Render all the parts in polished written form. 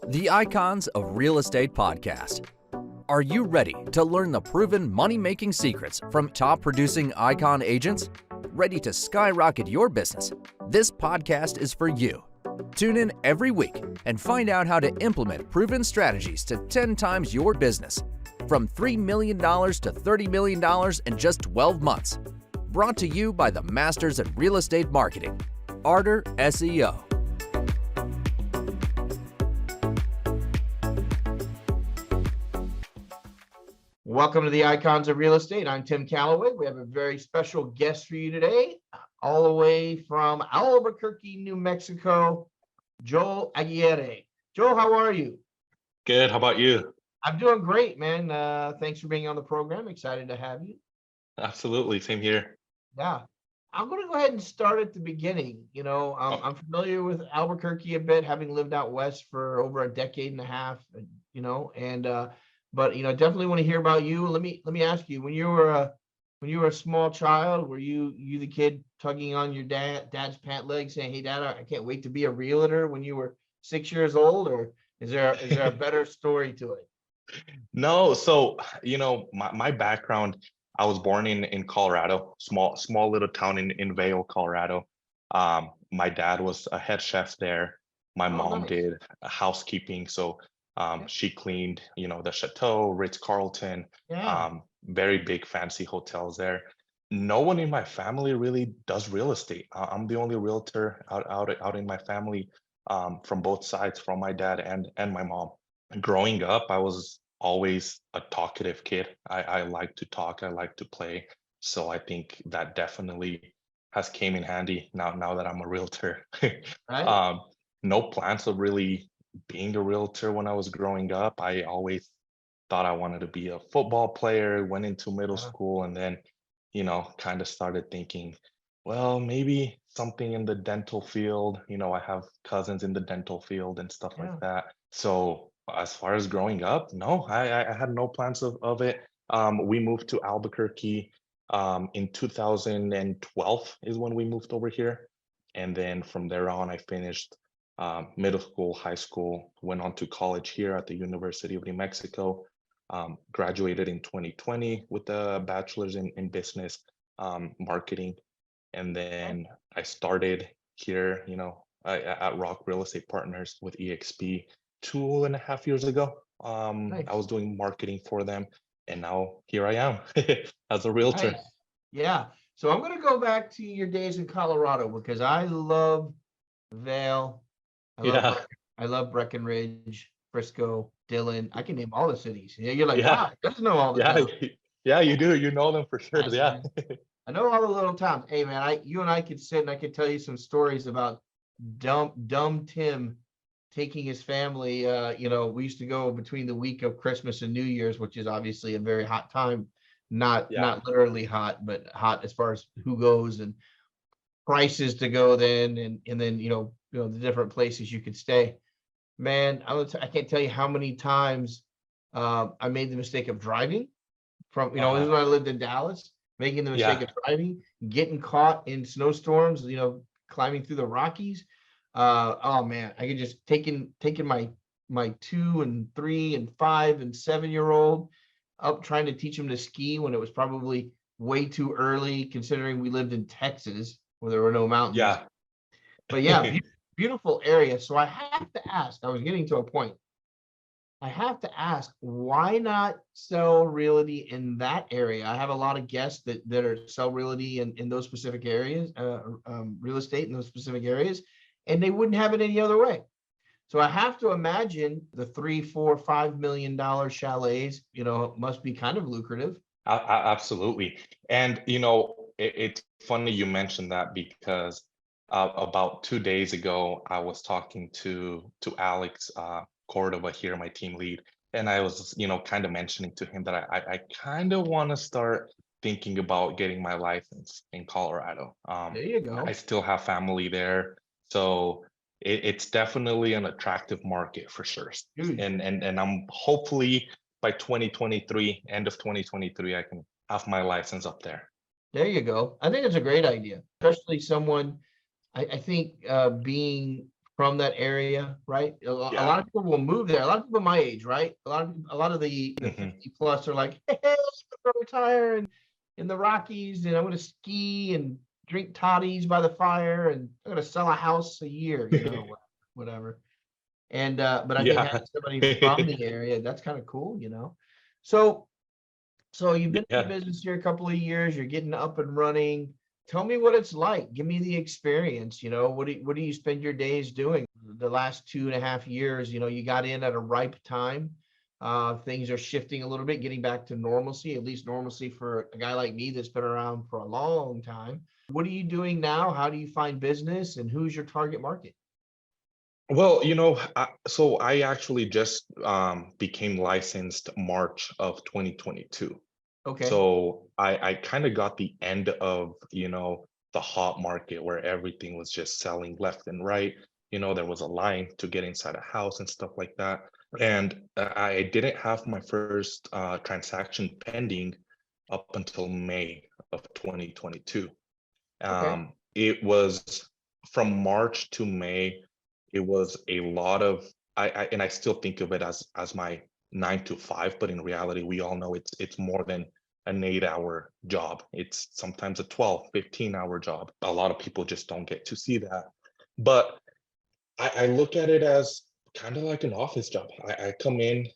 The Icons of Real Estate Podcast. Are you ready to learn the proven money-making secrets from top-producing Icon agents? Ready to skyrocket your business? This podcast is for you. Tune in every week and find out how to implement proven strategies to 10 times your business, from $3 million to $30 million in just 12 months. Brought to you by the Masters in Real Estate Marketing, Ardor SEO. Welcome to the Icons of Real Estate. I'm Tim Calloway. We have a very special guest for you today, all the way from Albuquerque, New Mexico, Joel Aguirre. Joel, how are you? Good. How about you? I'm doing great, man. Thanks for being on the program. Excited to have you. Absolutely. Same here. Yeah. I'm going to go ahead and start at the beginning. I'm familiar with Albuquerque a bit, having lived out west for over a decade and a half, but definitely want to hear about you. Let me ask you, when you were a small child, were you the kid tugging on your dad's pant leg saying, "Hey Dad, I can't wait to be a realtor," when you were 6 years old, or is there a better story to it? No. So, my background, I was born in Colorado, small little town in Vail, Colorado. My dad was a head chef there. My mom Nice. did housekeeping. So she cleaned, the Chateau, Ritz-Carlton, very big fancy hotels there. No one in my family really does real estate. I'm the only realtor out in my family, from both sides, from my dad and my mom. Growing up, I was always a talkative kid. I like to talk, I like to play. So I think that definitely has came in handy now that I'm a realtor. Right. No plans of really being a realtor when I was growing up. I always thought I wanted to be a football player, went into middle school, and then, kind of started thinking, well, maybe something in the dental field. I have cousins in the dental field and stuff like that. So as far as growing up, no, I had no plans of it. We moved to Albuquerque in 2012 is when we moved over here. And then from there on, I finished middle school, high school, went on to college here at the University of New Mexico, graduated in 2020 with a bachelor's in business marketing. And then I started here, at ROC Real Estate Partners with EXP 2.5 years ago. Nice. I was doing marketing for them, and now here I am as a realtor. Nice. Yeah. So I'm going to go back to your days in Colorado, because I love Vail. I love Breckenridge, Frisco, Dillon. I can name all the cities. You're like, wow, he doesn't know all the towns. Yeah, you do. You know them for sure. Nice, yeah. I know all the little towns. Hey man, you and I could sit and I could tell you some stories about dumb Tim taking his family. We used to go between the week of Christmas and New Year's, which is obviously a very hot time. Not literally hot, but hot as far as who goes and prices to go then, and then the different places you could stay. Man, I can't tell you how many times I made the mistake of driving from, this is when I lived in Dallas, making the mistake of driving, getting caught in snowstorms, climbing through the Rockies. Oh man, I could just taking my 2 and 3 and 5 and 7-year-old up trying to teach them to ski when it was probably way too early, considering we lived in Texas where there were no mountains. Yeah. But yeah, beautiful area. So I have to ask, I was getting to a point. I have to ask, why not sell realty in that area? I have a lot of guests that are sell realty in those specific areas, real estate in those specific areas, and they wouldn't have it any other way. So I have to imagine the $3, $4, $5 million chalets, must be kind of lucrative. Absolutely. And, it's funny you mentioned that, because about 2 days ago, I was talking to Alex Cordova here, my team lead, and I was, kind of mentioning to him that I kind of want to start thinking about getting my license in Colorado. There you go. I still have family there, so it's definitely an attractive market for sure. And I'm hopefully by 2023, end of 2023, I can have my license up there. There you go. I think it's a great idea, especially someone, I think being from that area, right? A Yeah. lot of people will move there. A lot of people my age, right? A lot of the Mhm. 50 plus are like, hey, I'm gonna retire in the Rockies, and I'm gonna ski and drink toddies by the fire, and I'm gonna sell a house a year, whatever. And but I think Yeah. having somebody from the area, that's kind of cool. So you've been in the Yeah. business here a couple of years, you're getting up and running. Tell me what it's like. Give me the experience. What do you spend your days doing? The last 2.5 years, you got in at a ripe time. Things are shifting a little bit, getting back to normalcy, at least normalcy for a guy like me that's been around for a long time. What are you doing now? How do you find business, and who's your target market? Well, so I actually just became licensed March of 2022. Okay. So I kind of got the end of, the hot market where everything was just selling left and right. There was a line to get inside a house and stuff like that. And I didn't have my first transaction pending up until May of 2022. Okay. It was from March to May, it was a lot of and I still think of it as my 9 to 5, but in reality, we all know it's more than an 8-hour job. It's sometimes a 12, 15-hour job. A lot of people just don't get to see that. But I look at it as kind of like an office job. I come in,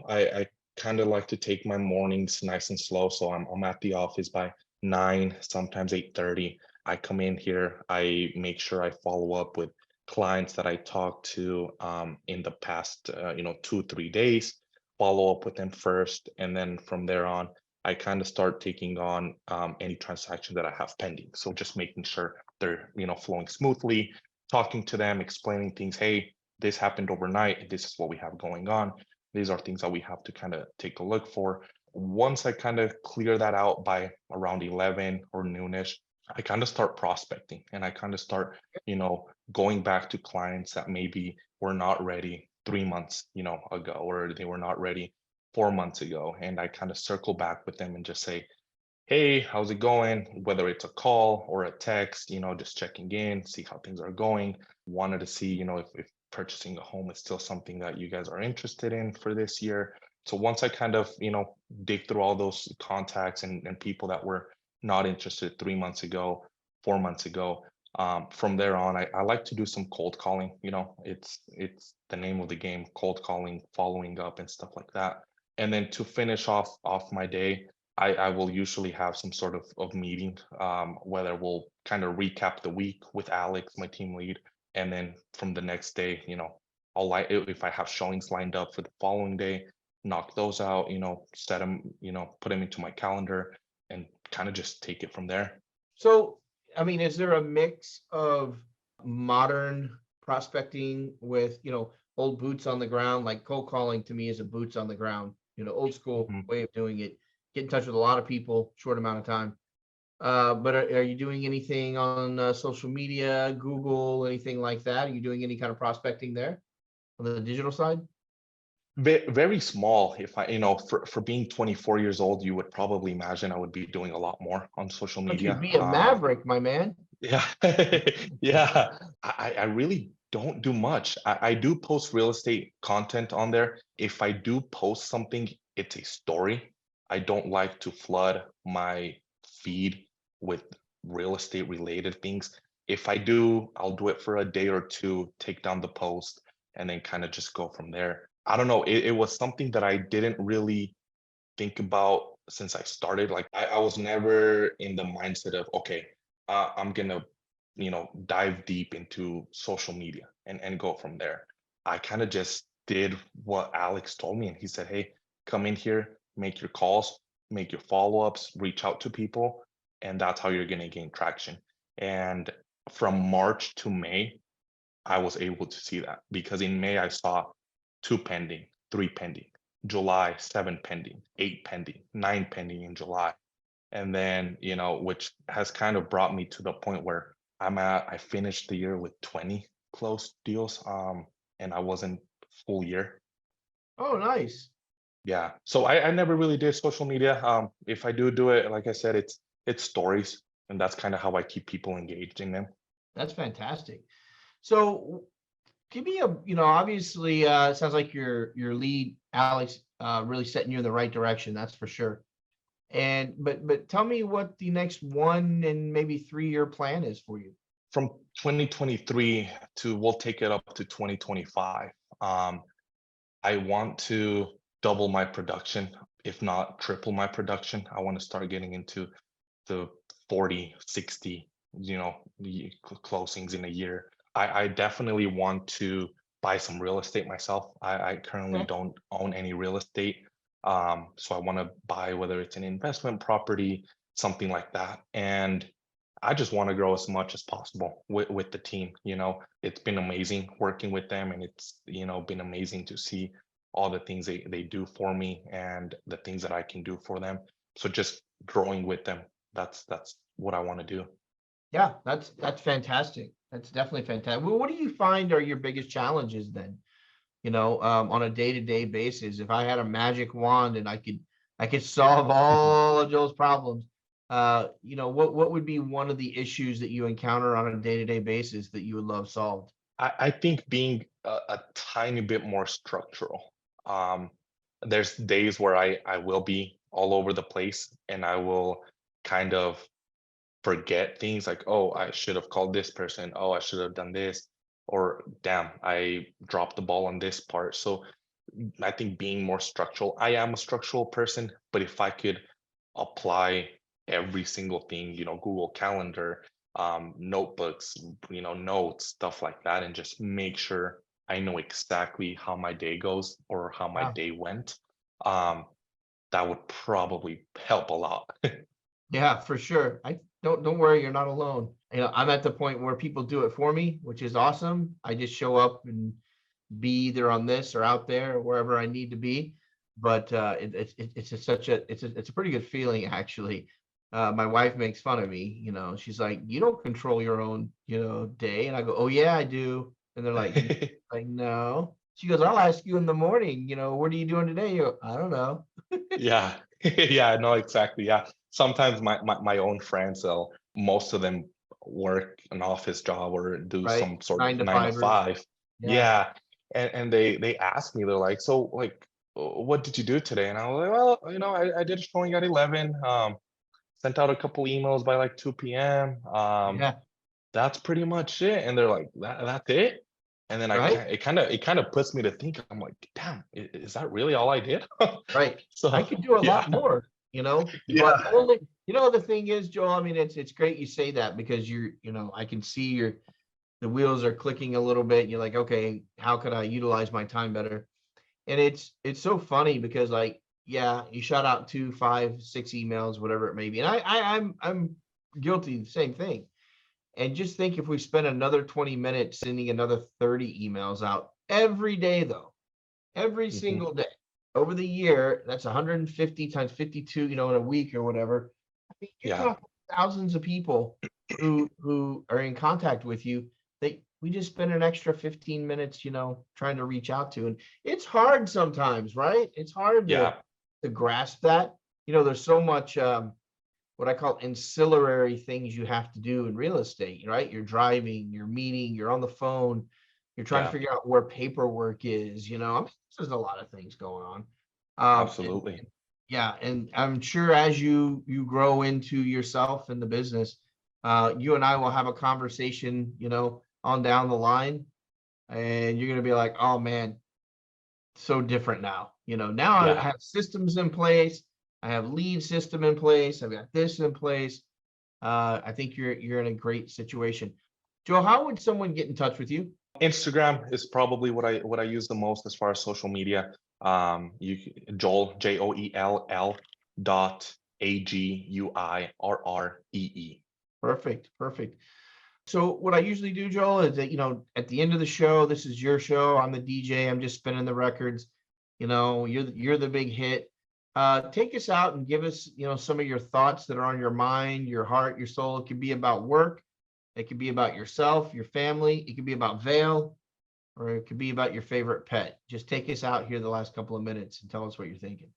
I kind of like to take my mornings nice and slow. So I'm at the office by 9, sometimes 8:30. I come in here, I make sure I follow up with clients that I talked to in the past, 2, 3 days, follow up with them first. And then from there on, I kind of start taking on any transaction that I have pending. So just making sure they're, flowing smoothly, talking to them, explaining things. Hey, this happened overnight. This is what we have going on. These are things that we have to kind of take a look for. Once I kind of clear that out by around 11 or noonish, I kind of start prospecting, and I kind of start, going back to clients that maybe were not ready 3 months, ago, or they were not ready 4 months ago. And I kind of circle back with them and just say, hey, how's it going? Whether it's a call or a text, just checking in, see how things are going. Wanted to see, if purchasing a home is still something that you guys are interested in for this year. So once I kind of, dig through all those contacts and people that were not interested 3 months ago, 4 months ago, from there on, I like to do some cold calling. It's the name of the game, cold calling, following up and stuff like that. And then to finish off my day, I will usually have some sort of meeting, whether we'll kind of recap the week with Alex, my team lead, and then from the next day, if I have showings lined up for the following day, knock those out, set them, put them into my calendar, and kind of just take it from there. So, I mean, is there a mix of modern prospecting with, old boots on the ground? Like cold calling to me is a boots on the ground, old school Mhm. way of doing it. Get in touch with a lot of people, short amount of time. But are you doing anything on social media, Google, anything like that? Are you doing any kind of prospecting there on the digital side? Very small. If I, for being 24 years old, you would probably imagine I would be doing a lot more on social Don't you media. be a maverick, my man? Yeah, yeah. I really don't do much. I do post real estate content on there. If I do post something, it's a story. I don't like to flood my feed with real estate related things. If I do, I'll do it for a day or two, take down the post, and then kind of just go from there. I don't know. It was something that I didn't really think about since I started. Like I was never in the mindset of, okay, I'm gonna, dive deep into social media and go from there. I kind of just did what Alex told me, and he said, hey, come in here, make your calls, make your follow-ups, reach out to people, and that's how you're gonna gain traction. And from March to May, I was able to see that because in May I saw 2 pending, 3 pending, July 7 pending, 8 pending, 9 pending in July. And then, which has kind of brought me to the point where I finished the year with 20 closed deals. And I wasn't full year. Oh, nice. Yeah. So I never really did social media. If I do it, like I said, it's stories, and that's kind of how I keep people engaged in them. That's fantastic. So give me a, obviously, it sounds like your lead, Alex, really setting you in the right direction. That's for sure. But tell me what the next 1 and maybe 3 year plan is for you. From 2023 to, we'll take it up to 2025. I want to double my production, if not triple my production. I want to start getting into the 40, 60, closings in a year. I definitely want to buy some real estate myself. I currently Okay. don't own any real estate. So I want to buy, whether it's an investment property, something like that. And I just want to grow as much as possible with the team. It's been amazing working with them, and it's, been amazing to see all the things they do for me and the things that I can do for them. So just growing with them, that's what I want to do. Yeah, that's fantastic. That's definitely fantastic. Well, what do you find are your biggest challenges then? On a day-to-day basis, if I had a magic wand and I could solve all of Joel's problems, what would be one of the issues that you encounter on a day-to-day basis that you would love solved? I think being a tiny bit more structural. There's days where I will be all over the place, and I will kind of forget things like, oh, I should have called this person. Oh, I should have done this. Or damn, I dropped the ball on this part. So I think being more structural, I am a structural person, but if I could apply every single thing, Google Calendar, notebooks, notes, stuff like that, and just make sure I know exactly how my day goes or how my Wow. day went, that would probably help a lot. Yeah, for sure. I don't worry, you're not alone. I'm at the point where people do it for me, which is awesome. I just show up and be either on this or out there or wherever I need to be. But it's a pretty good feeling actually. My wife makes fun of me. She's like, "You don't control your own, day," and I go, "Oh yeah, I do." And they're like, "No." She goes, "I'll ask you in the morning. What are you doing today?" You go, "I don't know." Yeah. Yeah, no, exactly. Yeah. Sometimes my own friends, most of them work an office job or do Right? some sort of Nine to nine to fivers. five. Yeah. Yeah. And they ask me, they're like, so like, what did you do today? And I was like, well, I did a showing at 11, sent out a couple emails by like 2 p.m. Yeah. That's pretty much it. And they're like, that's it. And then Right. it kind of puts me to think. I'm like, damn, is that really all I did? Right. I So could do a yeah, lot more, but yeah, only, the thing is, Joel, I mean, it's great you say that because I can see the wheels are clicking a little bit. You're like, okay, how could I utilize my time better? And it's so funny because like, yeah, you shot out 2, 5, 6 emails, whatever it may be. And I'm guilty of the same thing. And just think if we spend another 20 minutes sending another 30 emails out every day, though, every mhm, single day over the year, that's 150 times 52, in a week or whatever. I mean, you're yeah, talking thousands of people who are in contact with you that we just spend an extra 15 minutes, trying to reach out to. And it's hard sometimes, right? It's hard to yeah, grasp that. There's so much what I call ancillary things you have to do in real estate, right? You're driving, you're meeting, you're on the phone, you're trying to yeah, figure out where paperwork is, I mean, there's a lot of things going on. absolutely. Yeah, and I'm sure as you grow into yourself and the business, you and I will have a conversation, on down the line, and you're gonna be like, oh man, so different now. Now I Yeah, have systems in place, I have lead system in place, I've got this in place. I think you're in a great situation. Joe, how would someone get in touch with you? Instagram is probably what I use the most as far as social media. Joel, JOELL .AGUIRREE. Perfect, perfect. So what I usually do, Joel, is that, at the end of the show, this is your show. I'm the DJ. I'm just spinning the records. You're the big hit. Take us out and give us, some of your thoughts that are on your mind, your heart, your soul. It could be about work. It could be about yourself, your family. It could be about Vale, or it could be about your favorite pet. Just take us out here the last couple of minutes and tell us what you're thinking.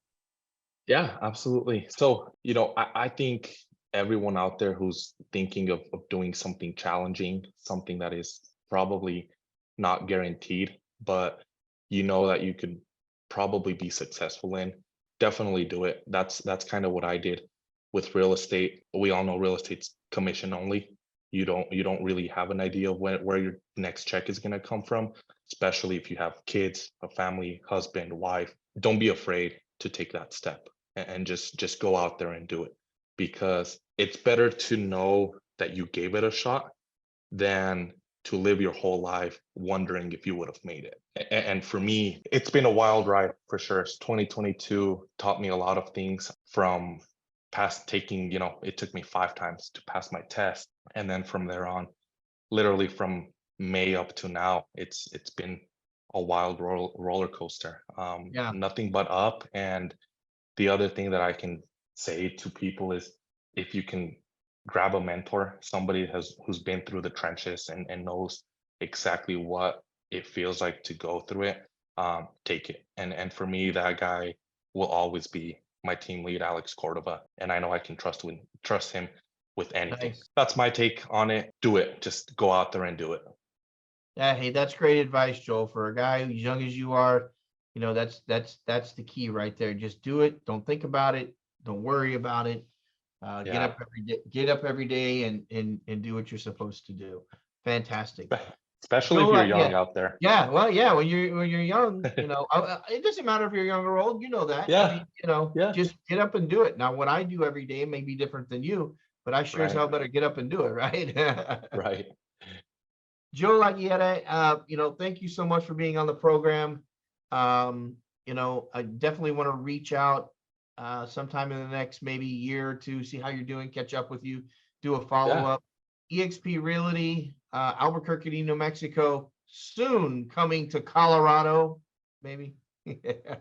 Yeah, absolutely. So, I think everyone out there who's thinking of doing something challenging, something that is probably not guaranteed, but you know that you could probably be successful in, definitely do it. That's kind of what I did with real estate. We all know real estate's commission only. You don't really have an idea of where your next check is going to come from, especially if you have kids, a family, husband, wife. Don't be afraid to take that step and just go out there and do it, because it's better to know that you gave it a shot than to live your whole life wondering if you would have made it. And for me, it's been a wild ride for sure. 2022 taught me a lot of things, from past taking, it took me 5 times to pass my test. And then from there on, literally from May up to now, it's been a wild roller coaster. Yeah. Nothing but up. And the other thing that I can say to people is, if you can grab a mentor, somebody who's been through the trenches and knows exactly what it feels like to go through it, take it. And for me, that guy will always be my team lead, Alex Cordova. And I know I can trust him with anything. Nice. That's my take on it. Do it. Just go out there and do it. Yeah, hey, that's great advice, Joel. For a guy as young as you are, that's the key right there. Just do it. Don't think about it. Don't worry about it. Get Yeah. up every day and do what you're supposed to do. Fantastic. Especially if Joel, you're young out there. Yeah, well, yeah, when you're young, it doesn't matter if you're young or old, that. Yeah. I mean, Yeah. just get up and do it. Now, what I do every day may be different than you, but I sure as Right. hell better get up and do it, right? Right. Joel Aguirre, thank you so much for being on the program. I definitely want to reach out sometime in the next maybe year or two, see how you're doing, catch up with you, do a follow-up. eXp Realty, Albuquerque, New Mexico, soon coming to Colorado, maybe.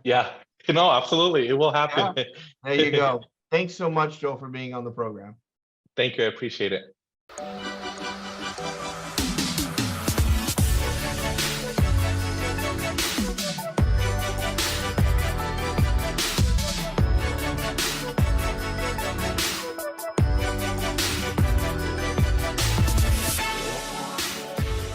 Yeah, no, absolutely. It will happen. Yeah. There you go. Thanks so much, Joel, for being on the program. Thank you. I appreciate it.